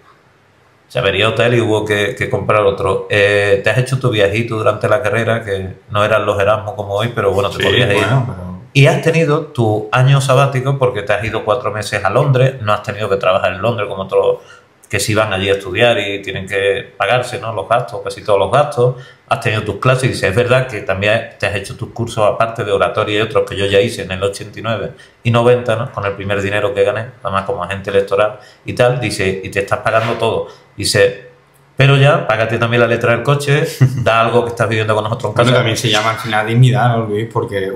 A: se avería hotel y hubo que comprar otro. Te has hecho tu viajito durante la carrera, que no eran los Erasmus como hoy, pero bueno, te podías ir.
C: Pero...
A: Y has tenido tu año sabático porque te has ido 4 meses a Londres, no has tenido que trabajar en Londres como otros que sí van allí a estudiar y tienen que pagarse, ¿no?, los gastos, casi todos los gastos. Has tenido tus clases y dices, es verdad que también te has hecho tus cursos aparte de oratoria y otros que yo ya hice en el 89 y 90, ¿no?, con el primer dinero que gané, además como agente electoral y tal, dice, y te estás pagando todo. Dice, pero ya, págate también la letra del coche, da algo que estás viviendo con nosotros en casa.
C: Bueno, también se llama al final dignidad, ¿no, Luis? Porque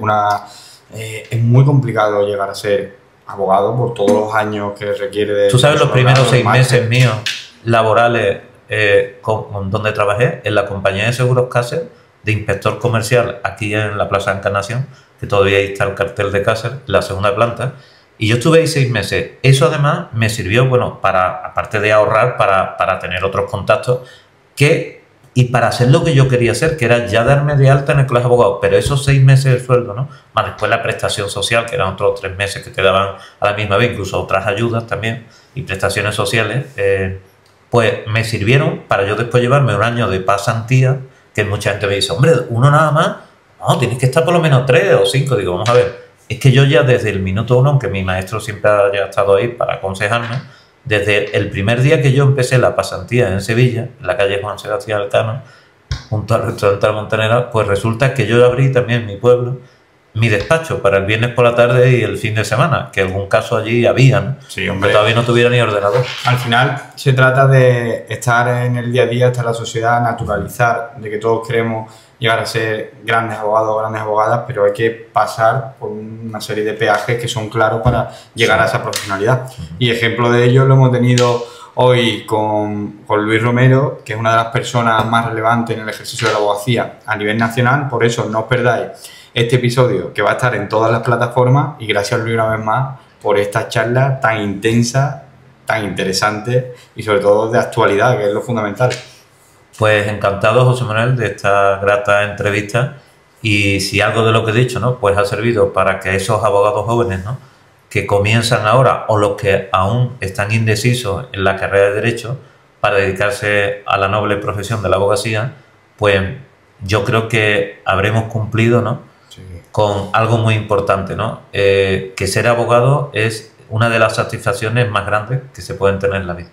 C: es muy complicado llegar a ser abogado por todos los años que requiere de...
A: Tú sabes los primeros 6 meses míos laborales donde trabajé en la compañía de seguros Caser, de inspector comercial aquí en la Plaza de Encarnación, que todavía ahí está el cartel de Caser, la segunda planta, y yo estuve ahí 6 meses. Eso además me sirvió, bueno, para, aparte de ahorrar, para tener otros contactos y para hacer lo que yo quería hacer, que era ya darme de alta en el colegio de abogados, pero esos 6 meses de sueldo, ¿no?, más después la prestación social, que eran otros 3 meses que te daban a la misma vez, incluso otras ayudas también, y prestaciones sociales, pues me sirvieron para yo después llevarme un año de pasantía, que mucha gente me dice, hombre, uno nada más, no, tienes que estar por lo menos 3 o 5, digo, vamos a ver, es que yo ya desde el minuto 1, aunque mi maestro siempre haya estado ahí para aconsejarme, desde el primer día que yo empecé la pasantía en Sevilla, en la calle Juan Sebastián Elcano, junto al restaurante La Montanera, pues resulta que yo abrí también en mi pueblo mi despacho para el viernes por la tarde y el fin de semana, que en algún caso allí había, ¿no?
C: Sí, hombre.
A: Pero todavía no tuviera ni ordenador.
C: Al final se trata de estar en el día a día, estar en la sociedad, naturalizar, de que todos queremos llegar a ser grandes abogados, grandes abogadas, pero hay que pasar por una serie de peajes que son claros para llegar a esa profesionalidad. Y ejemplo de ello lo hemos tenido hoy con Luis Romero, que es una de las personas más relevantes en el ejercicio de la abogacía a nivel nacional. Por eso no os perdáis este episodio, que va a estar en todas las plataformas, y gracias, Luis, una vez más por esta charla tan intensa, tan interesante y sobre todo de actualidad, que es lo fundamental.
A: Pues encantado, José Manuel, de esta grata entrevista, y si algo de lo que he dicho, ¿no?, pues ha servido para que esos abogados jóvenes, ¿no?, que comienzan ahora o los que aún están indecisos en la carrera de Derecho para dedicarse a la noble profesión de la abogacía, pues yo creo que habremos cumplido, ¿no?, con algo muy importante, ¿no? Que ser abogado es una de las satisfacciones más grandes que se pueden tener en la vida.